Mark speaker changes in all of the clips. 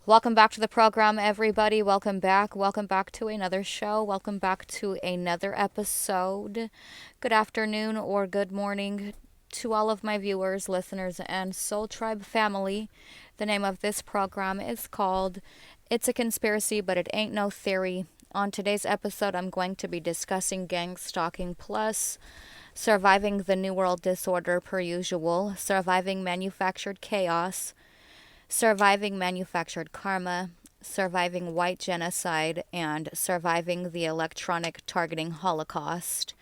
Speaker 1: Welcome back to the program, everybody. Welcome back. Welcome back to another show. Welcome back to another episode. Good afternoon or good morning to all of my viewers, listeners, and Soul Tribe family. The name of this program is called It's a Conspiracy, but It Ain't No Theory. On today's episode, I'm going to be discussing gang stalking plus surviving the New World Disorder per usual, surviving manufactured chaos, surviving manufactured karma, surviving white genocide, and surviving the electronic targeting Holocaust.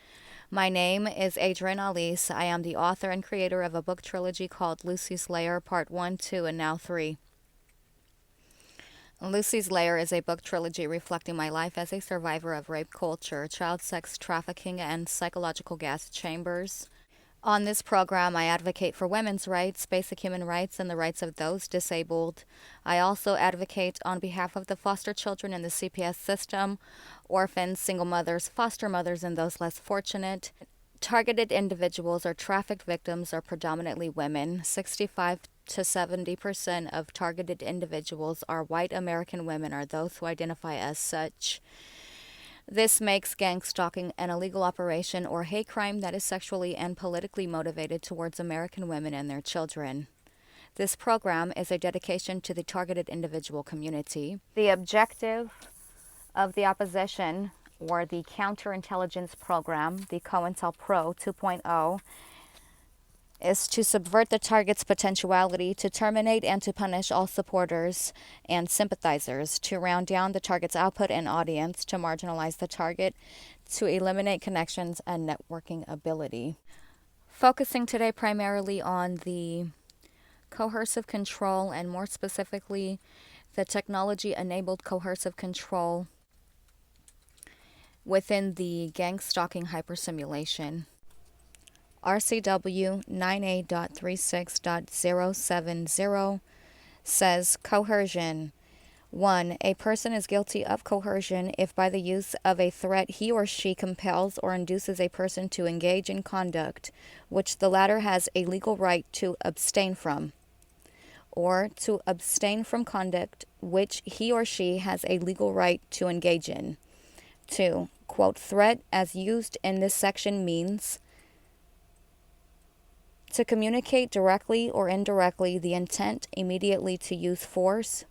Speaker 1: My name is Adrienne Alese. I am the author and creator of a book trilogy called Lucy's Lair, Part 1, 2, and now 3. Lucy's Lair is a book trilogy reflecting my life as a survivor of rape culture, child sex trafficking, and psychological gas chambers. On this program, I advocate for women's rights, basic human rights, and the rights of those disabled. I also advocate on behalf of the foster children in the CPS system, orphans, single mothers, foster mothers, and those less fortunate. Targeted individuals or trafficked victims are predominantly women. 65 to 70% of targeted individuals are white American women or those who identify as such. This makes gang stalking an illegal operation or hate crime that is sexually and politically motivated towards American women and their children. This program is a dedication to the targeted individual community. The objective of the opposition or the counterintelligence program, the COINTELPRO 2.0, is to subvert the target's potentiality, to terminate and to punish all supporters and sympathizers, to round down the target's output and audience, to marginalize the target, to eliminate connections and networking ability. Focusing today primarily on the coercive control and more specifically the technology-enabled coercive control within the gang stalking hypersimulation. RCW 9A.36.070 says coercion. 1. A person is guilty of coercion if by the use of a threat he or she compels or induces a person to engage in conduct which the latter has a legal right to abstain from, or to abstain from conduct which he or she has a legal right to engage in. 2. Quote, threat as used in this section means to communicate directly or indirectly the intent immediately to use force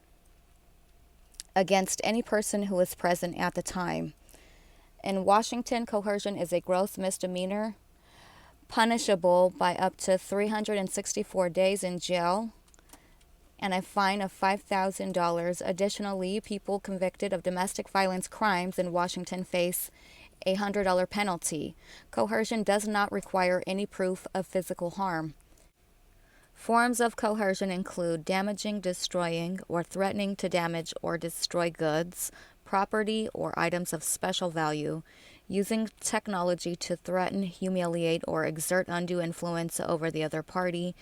Speaker 1: against any person who is present at the time. In Washington, coercion is a gross misdemeanor, punishable by up to 364 days in jail and a fine of $5,000. Additionally, people convicted of domestic violence crimes in Washington face a $100 penalty. Coercion does not require any proof of physical harm. Forms of coercion include damaging, destroying, or threatening to damage or destroy goods, property, or items of special value, using technology to threaten, humiliate, or exert undue influence over the other party,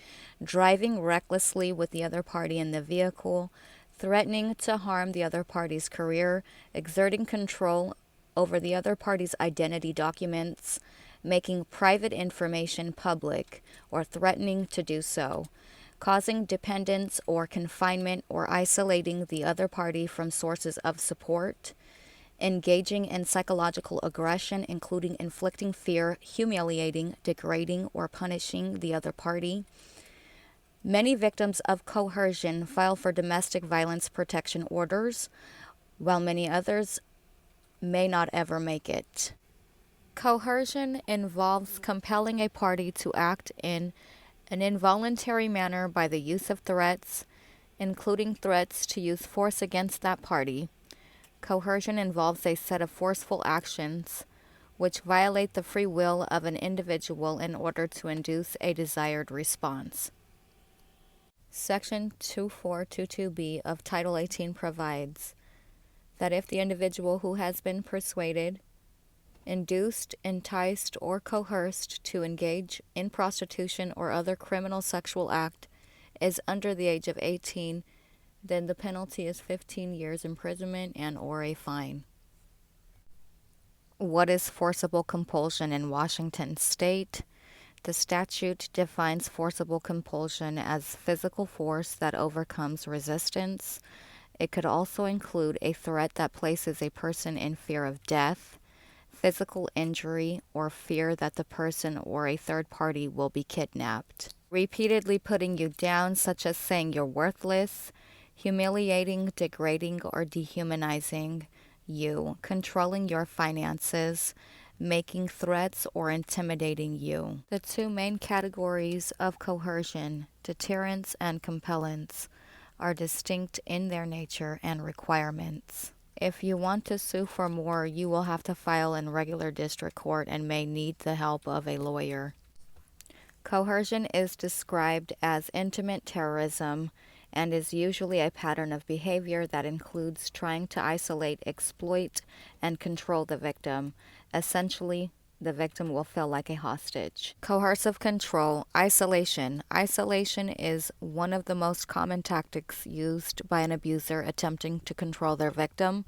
Speaker 1: driving recklessly with the other party in the vehicle, threatening to harm the other party's career, exerting control over the other party's identity documents, making private information public, or threatening to do so, causing dependence or confinement or isolating the other party from sources of support, engaging in psychological aggression, including inflicting fear, humiliating, degrading, or punishing the other party. Many victims of coercion file for domestic violence protection orders, while many others may not ever make it. Coercion involves compelling a party to act in an involuntary manner by the use of threats, including threats to use force against that party. Coercion involves a set of forceful actions which violate the free will of an individual in order to induce a desired response. Section 2422B of Title 18 provides that if the individual who has been persuaded, induced, enticed, or coerced to engage in prostitution or other criminal sexual act is under the age of 18, then the penalty is 15 years imprisonment and or a fine. What is forcible compulsion in Washington state? The statute defines forcible compulsion as physical force that overcomes resistance, It could also include a threat that places a person in fear of death, physical injury, or fear that the person or a third party will be kidnapped. Repeatedly putting you down, such as saying you're worthless, humiliating, degrading, or dehumanizing you, controlling your finances, making threats, or intimidating you. The two main categories of coercion, deterrence and compellence, are distinct in their nature and requirements. If you want to sue for more, you will have to file in regular district court and may need the help of a lawyer. Coercion is described as intimate terrorism and is usually a pattern of behavior that includes trying to isolate, exploit, and control the victim. Essentially, the victim will feel like a hostage. Coercive control, isolation. Isolation is one of the most common tactics used by an abuser attempting to control their victim.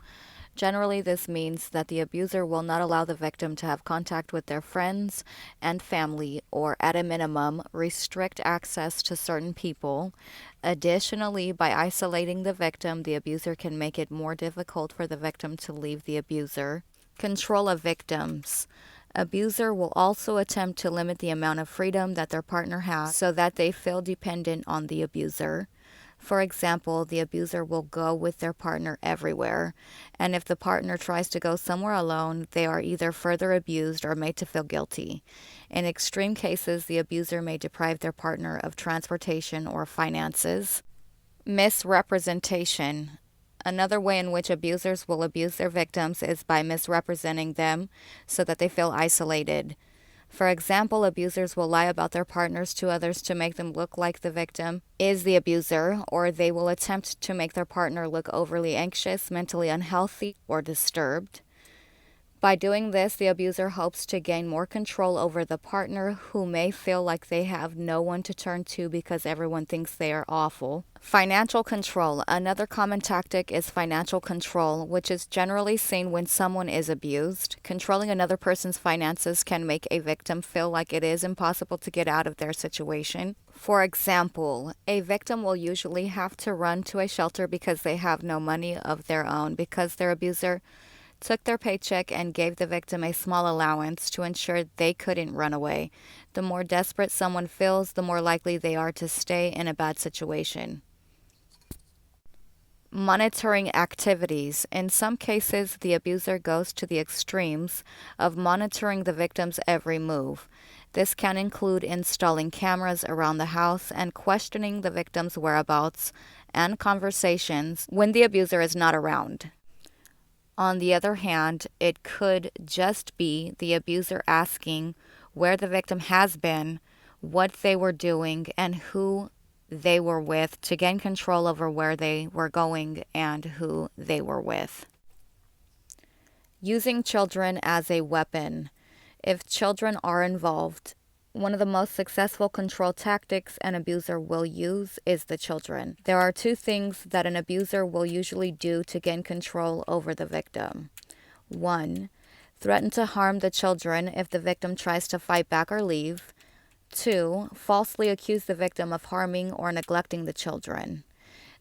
Speaker 1: Generally, this means that the abuser will not allow the victim to have contact with their friends and family, or at a minimum, restrict access to certain people. Additionally, by isolating the victim, the abuser can make it more difficult for the victim to leave the abuser. Control of victims. Abuser will also attempt to limit the amount of freedom that their partner has so that they feel dependent on the abuser. For example, the abuser will go with their partner everywhere, and if the partner tries to go somewhere alone, they are either further abused or made to feel guilty. In extreme cases, the abuser may deprive their partner of transportation or finances. Misrepresentation. Another way in which abusers will abuse their victims is by misrepresenting them so that they feel isolated. For example, abusers will lie about their partners to others to make them look like the victim is the abuser, or they will attempt to make their partner look overly anxious, mentally unhealthy, or disturbed. By doing this, the abuser hopes to gain more control over the partner, who may feel like they have no one to turn to because everyone thinks they are awful. Financial control. Another common tactic is financial control, which is generally seen when someone is abused. Controlling another person's finances can make a victim feel like it is impossible to get out of their situation. For example, a victim will usually have to run to a shelter because they have no money of their own, because their abuser took their paycheck and gave the victim a small allowance to ensure they couldn't run away. The more desperate someone feels, the more likely they are to stay in a bad situation. Monitoring activities. In some cases, the abuser goes to the extremes of monitoring the victim's every move. This can include installing cameras around the house and questioning the victim's whereabouts and conversations when the abuser is not around. On the other hand, it could just be the abuser asking where the victim has been, what they were doing, and who they were with to gain control over where they were going and who they were with. Using children as a weapon. If children are involved, one of the most successful control tactics an abuser will use is the children. There are two things that an abuser will usually do to gain control over the victim. 1. Threaten to harm the children if the victim tries to fight back or leave. 2. Falsely accuse the victim of harming or neglecting the children.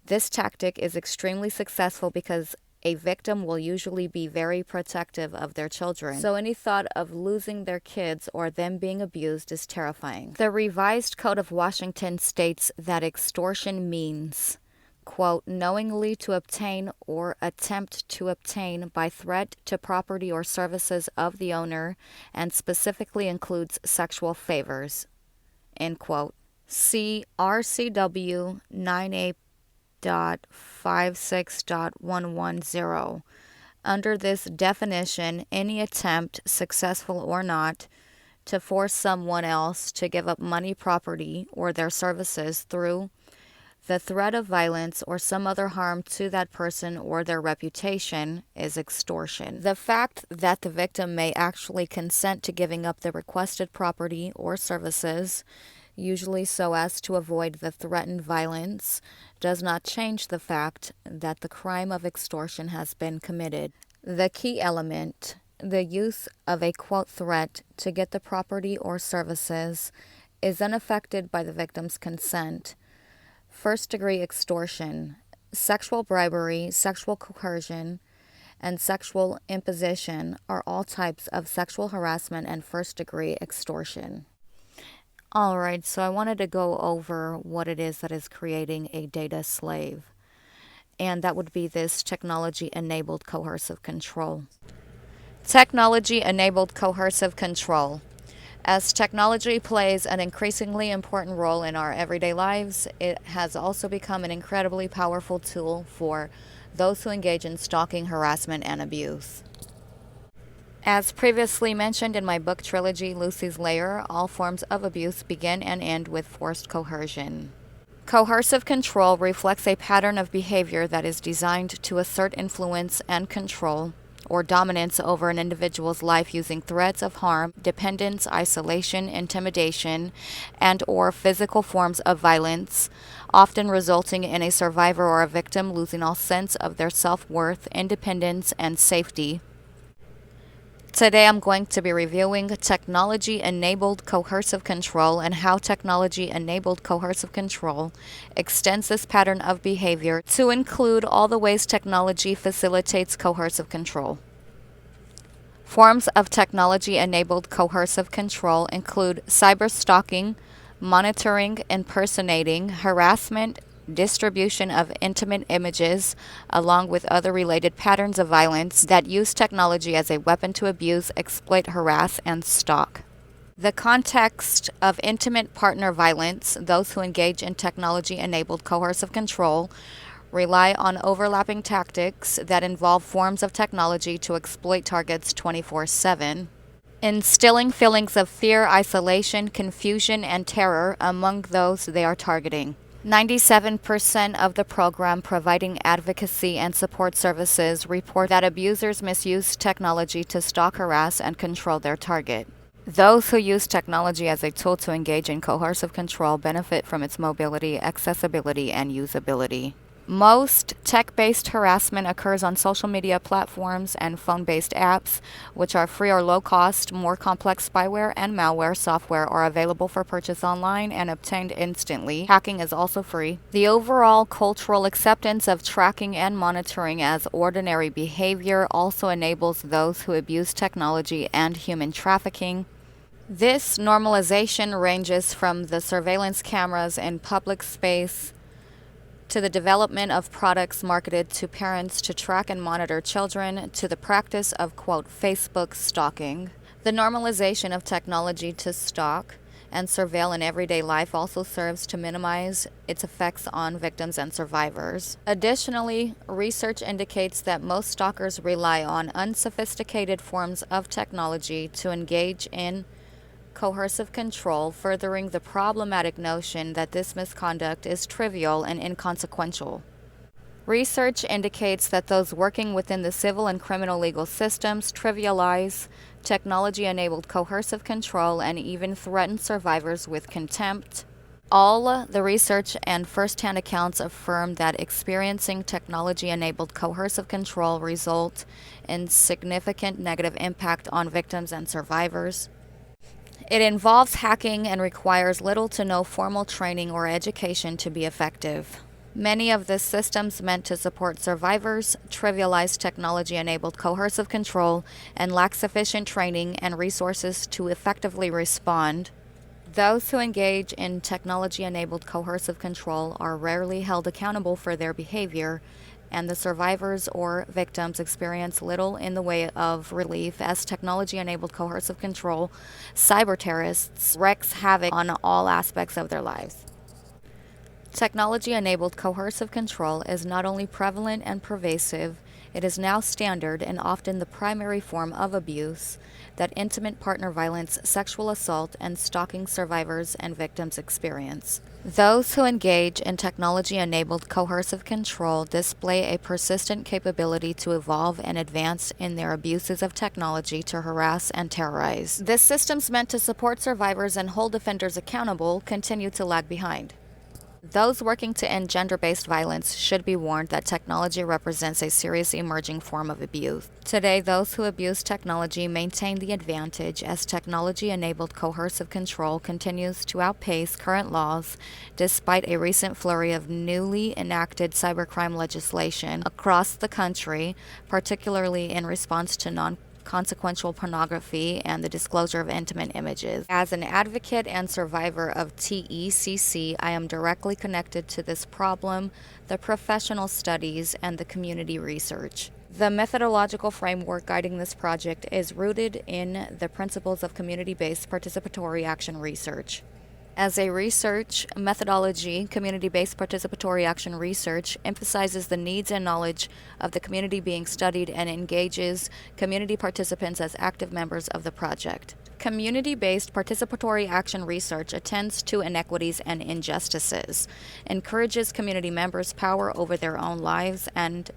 Speaker 1: This tactic is extremely successful because a victim will usually be very protective of their children, so any thought of losing their kids or them being abused is terrifying. The revised Code of Washington states that extortion means, quote, knowingly to obtain or attempt to obtain by threat to property or services of the owner, and specifically includes sexual favors, end quote. See RCW 9A.56.110. Under this definition, any attempt, successful or not, to force someone else to give up money, property, or their services through the threat of violence or some other harm to that person or their reputation is extortion. The fact that the victim may actually consent to giving up the requested property or services, usually so as to avoid the threatened violence, does not change the fact that the crime of extortion has been committed. The key element, the use of a quote threat to get the property or services, is unaffected by the victim's consent. First-degree extortion. sexual bribery, sexual coercion, and sexual imposition are all types of sexual harassment and first-degree extortion. Alright, so I wanted to go over what it is that is creating a data slave. And that would be this technology-enabled coercive control. Technology-enabled coercive control. As technology plays an increasingly important role in our everyday lives, it has also become an incredibly powerful tool for those who engage in stalking, harassment, and abuse. As previously mentioned in my book trilogy, Lucy's Lair, all forms of abuse begin and end with forced coercion. Coercive control reflects a pattern of behavior that is designed to assert influence and control or dominance over an individual's life using threats of harm, dependence, isolation, intimidation, and/or physical forms of violence, often resulting in a survivor or a victim losing all sense of their self-worth, independence, and safety. Today I'm going to be reviewing technology-enabled coercive control and how technology-enabled coercive control extends this pattern of behavior to include all the ways technology facilitates coercive control. Forms of technology-enabled coercive control include cyberstalking, monitoring, impersonating, harassment, distribution of intimate images, along with other related patterns of violence that use technology as a weapon to abuse, exploit, harass, and stalk. The context of intimate partner violence, those who engage in technology-enabled coercive control, rely on overlapping tactics that involve forms of technology to exploit targets 24/7. Instilling feelings of fear, isolation, confusion, and terror among those they are targeting. 97% of the program providing advocacy and support services report that abusers misuse technology to stalk, harass, and control their target. Those who use technology as a tool to engage in coercive control benefit from its mobility, accessibility, and usability. Most tech-based harassment occurs on social media platforms and phone-based apps, which are free or low-cost. More complex spyware and malware software are available for purchase online and obtained instantly. Hacking is also free. The overall cultural acceptance of tracking and monitoring as ordinary behavior also enables those who abuse technology and human trafficking. This normalization ranges from the surveillance cameras in public space to the development of products marketed to parents to track and monitor children, to the practice of, quote, Facebook stalking. The normalization of technology to stalk and surveil in everyday life also serves to minimize its effects on victims and survivors. Additionally, research indicates that most stalkers rely on unsophisticated forms of technology to engage in coercive control, furthering the problematic notion that this misconduct is trivial and inconsequential. Research indicates that those working within the civil and criminal legal systems trivialize technology-enabled coercive control and even threaten survivors with contempt. All the research and first-hand accounts affirm that experiencing technology-enabled coercive control result in significant negative impact on victims and survivors. It involves hacking and requires little to no formal training or education to be effective. Many of the systems meant to support survivors trivialize technology-enabled coercive control and lack sufficient training and resources to effectively respond. Those who engage in technology-enabled coercive control are rarely held accountable for their behavior, and the survivors or victims experience little in the way of relief as technology-enabled coercive control cyber terrorists wreaks havoc on all aspects of their lives. Technology-enabled coercive control is not only prevalent and pervasive, it is now standard and often the primary form of abuse that intimate partner violence, sexual assault, and stalking survivors and victims experience. Those who engage in technology-enabled coercive control display a persistent capability to evolve and advance in their abuses of technology to harass and terrorize. This systems meant to support survivors and hold offenders accountable continue to lag behind. Those working to end gender-based violence should be warned that technology represents a serious emerging form of abuse. Today, those who abuse technology maintain the advantage as technology-enabled coercive control continues to outpace current laws despite a recent flurry of newly enacted cybercrime legislation across the country, particularly in response to consequential pornography and the disclosure of intimate images. As an advocate and survivor of TECC, I am directly connected to this problem, the professional studies, and the community research. The methodological framework guiding this project is rooted in the principles of community-based participatory action research. As a research methodology, community-based participatory action research emphasizes the needs and knowledge of the community being studied and engages community participants as active members of the project. Community-based participatory action research attends to inequities and injustices, encourages community members' power over their own lives and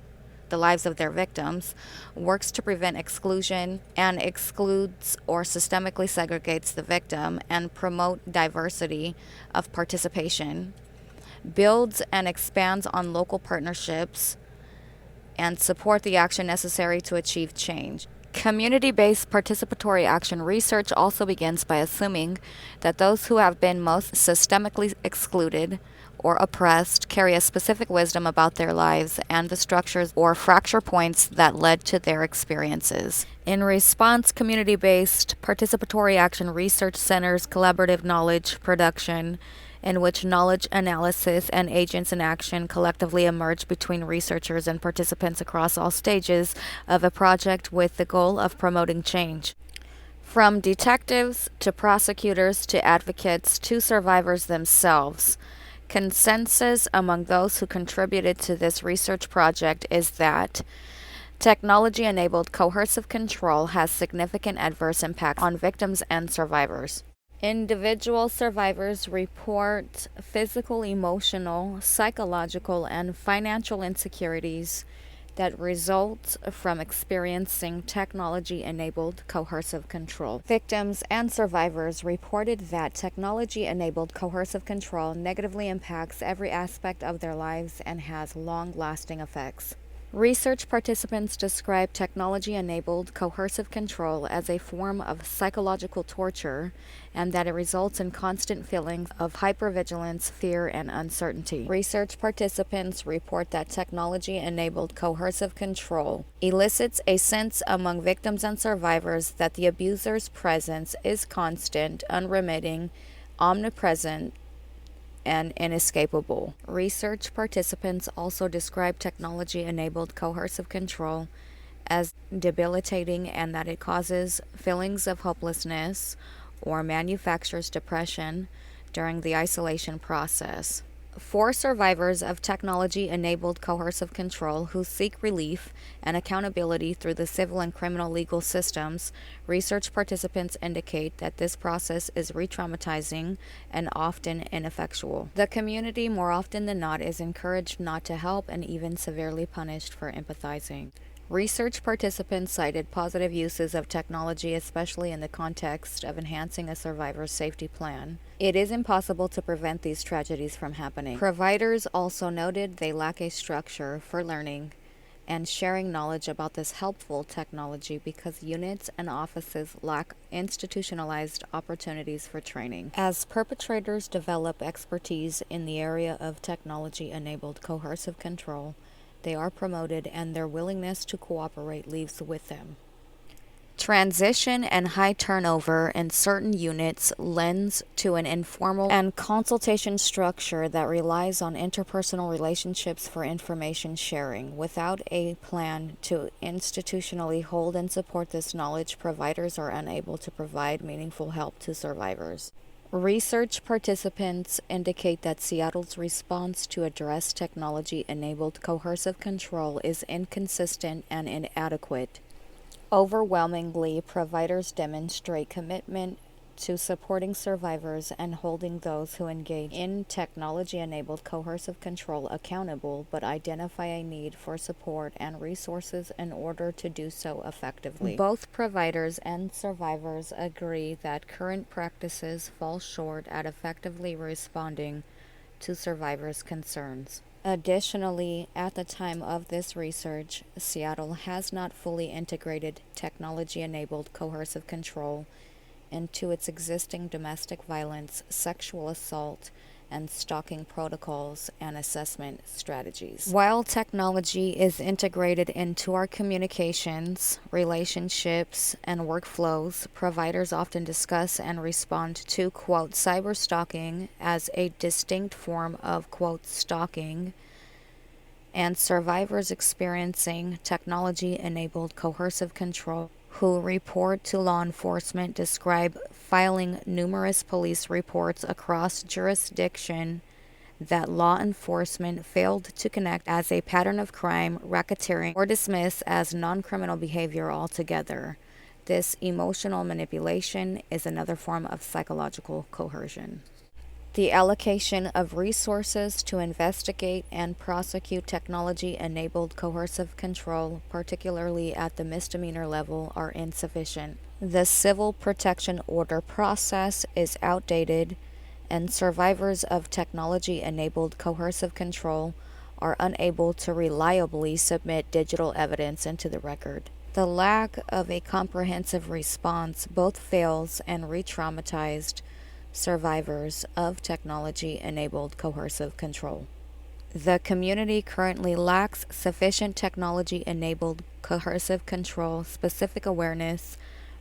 Speaker 1: the lives of their victims, works to prevent exclusion, and excludes or systemically segregates the victim and promote diversity of participation, builds and expands on local partnerships, and support the action necessary to achieve change. Community-based participatory action research also begins by assuming that those who have been most systemically excluded or oppressed carry a specific wisdom about their lives and the structures or fracture points that led to their experiences. In response, community-based participatory action research centers collaborative knowledge production, in which knowledge analysis and agents in action collectively emerge between researchers and participants across all stages of a project with the goal of promoting change. From detectives to prosecutors to advocates to survivors themselves, consensus among those who contributed to this research project is that technology-enabled coercive control has significant adverse impacts on victims and survivors. Individual survivors report physical, emotional, psychological, and financial insecurities that result from experiencing technology-enabled coercive control. Victims and survivors reported that technology-enabled coercive control negatively impacts every aspect of their lives and has long-lasting effects. Research participants describe technology-enabled coercive control as a form of psychological torture and that it results in constant feelings of hypervigilance, fear, and uncertainty. Research participants report that technology-enabled coercive control elicits a sense among victims and survivors that the abuser's presence is constant, unremitting, omnipresent, and inescapable. Research participants also describe technology-enabled coercive control as debilitating and that it causes feelings of hopelessness or manufactures depression during the isolation process. For survivors of technology-enabled coercive control who seek relief and accountability through the civil and criminal legal systems, research participants indicate that this process is re-traumatizing and often ineffectual. The community, more often than not, is encouraged not to help and even severely punished for empathizing. Research participants cited positive uses of technology, especially in the context of enhancing a survivor's safety plan. It is impossible to prevent these tragedies from happening. Providers also noted they lack a structure for learning and sharing knowledge about this helpful technology because units and offices lack institutionalized opportunities for training. As perpetrators develop expertise in the area of technology-enabled coercive control, they are promoted and their willingness to cooperate leaves with them. Transition and high turnover in certain units lends to an informal and consultation structure that relies on interpersonal relationships for information sharing. Without a plan to institutionally hold and support this knowledge, providers are unable to provide meaningful help to survivors. Research participants indicate that Seattle's response to address technology-enabled coercive control is inconsistent and inadequate. Overwhelmingly, providers demonstrate commitment to supporting survivors and holding those who engage in technology-enabled coercive control accountable, but identify a need for support and resources in order to do so effectively. Both providers and survivors agree that current practices fall short at effectively responding to survivors' concerns. Additionally, at the time of this research, Seattle has not fully integrated technology-enabled coercive control into its existing domestic violence, sexual assault, and stalking protocols and assessment strategies. While technology is integrated into our communications, relationships, and workflows, providers often discuss and respond to, quote, cyber stalking as a distinct form of, quote, stalking, and survivors experiencing technology-enabled coercive control who report to law enforcement describe filing numerous police reports across jurisdiction that law enforcement failed to connect as a pattern of crime, racketeering, or dismiss as non-criminal behavior altogether. This emotional manipulation is another form of psychological coercion. The allocation of resources to investigate and prosecute technology-enabled coercive control, particularly at the misdemeanor level, are insufficient. The civil protection order process is outdated, and survivors of technology-enabled coercive control are unable to reliably submit digital evidence into the record. The lack of a comprehensive response both fails and re-traumatized survivors of technology-enabled coercive control. The community currently lacks sufficient technology-enabled coercive control specific awareness,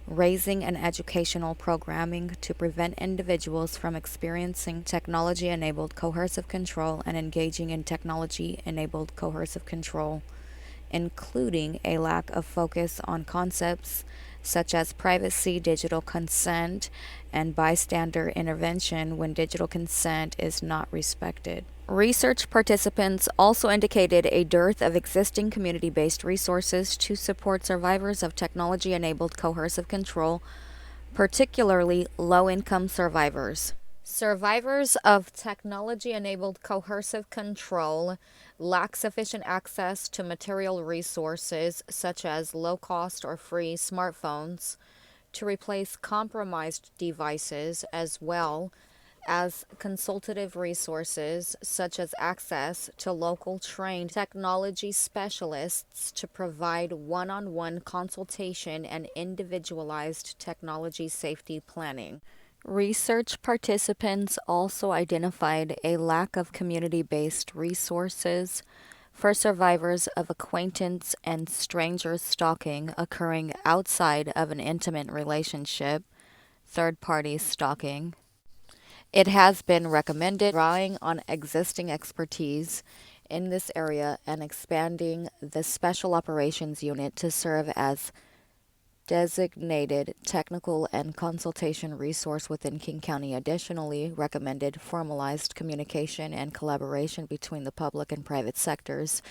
Speaker 1: raising and educational programming to prevent individuals from experiencing technology-enabled coercive control and engaging in technology-enabled coercive control, including a lack of focus on concepts such as privacy, digital consent, and bystander intervention when digital consent is not respected. Research participants also indicated a dearth of existing community-based resources to support survivors of technology-enabled coercive control, particularly low-income survivors. Survivors of technology-enabled coercive control lack sufficient access to material resources such as low-cost or free smartphones to replace compromised devices, as well as consultative resources such as access to local trained technology specialists to provide one-on-one consultation and individualized technology safety planning. Research participants also identified a lack of community-based resources for survivors of acquaintance and stranger stalking occurring outside of an intimate relationship, third-party stalking. It has been recommended drawing on existing expertise in this area and expanding the Special Operations Unit to serve as designated technical and consultation resource within King County. Additionally, recommended formalized communication and collaboration between the public and private sectors,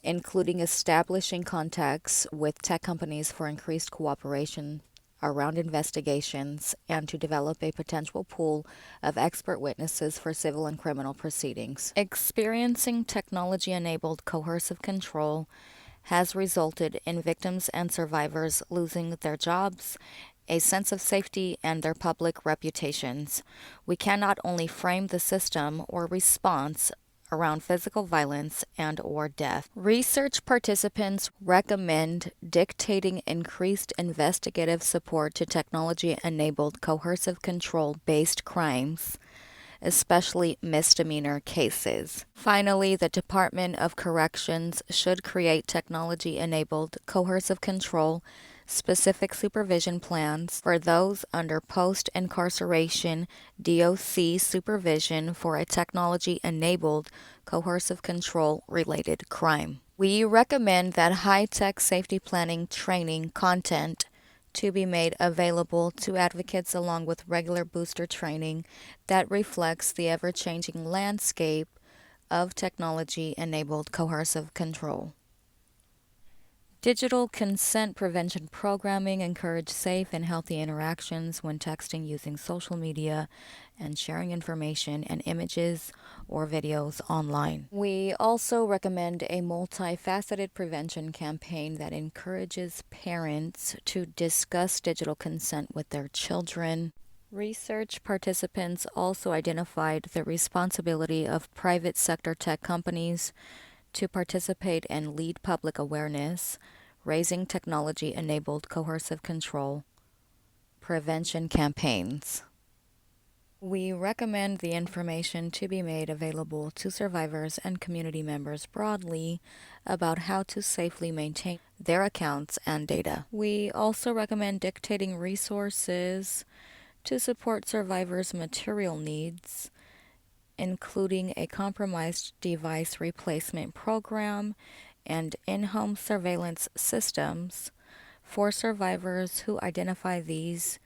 Speaker 1: including establishing contacts with tech companies for increased cooperation around investigations and to develop a potential pool of expert witnesses for civil and criminal proceedings. Experiencing technology-enabled coercive control has resulted in victims and survivors losing their jobs, a sense of safety, and their public reputations. We can not only frame the system or response around physical violence and or death. Research participants recommend dictating increased investigative support to technology-enabled coercive control-based crimes, especially misdemeanor cases. Finally, the Department of Corrections should create technology-enabled coercive control specific supervision plans for those under post-incarceration DOC supervision for a technology-enabled coercive control-related crime. We recommend that high-tech safety planning training content to be made available to advocates along with regular booster training that reflects the ever-changing landscape of technology-enabled coercive control. Digital consent prevention programming encourage safe and healthy interactions when texting using social media and sharing information and images or videos online. We also recommend a multifaceted prevention campaign that encourages parents to discuss digital consent with their children, Research participants also identified the responsibility of private sector tech companies to participate and lead public awareness, raising technology-enabled coercive control prevention campaigns. We recommend the information to be made available to survivors and community members broadly about how to safely maintain their accounts and data. We also recommend dictating resources to support survivors' material needs, including a compromised device replacement program and in-home surveillance systems for survivors who identify these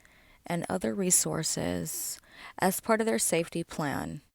Speaker 1: and other resources as part of their safety plan.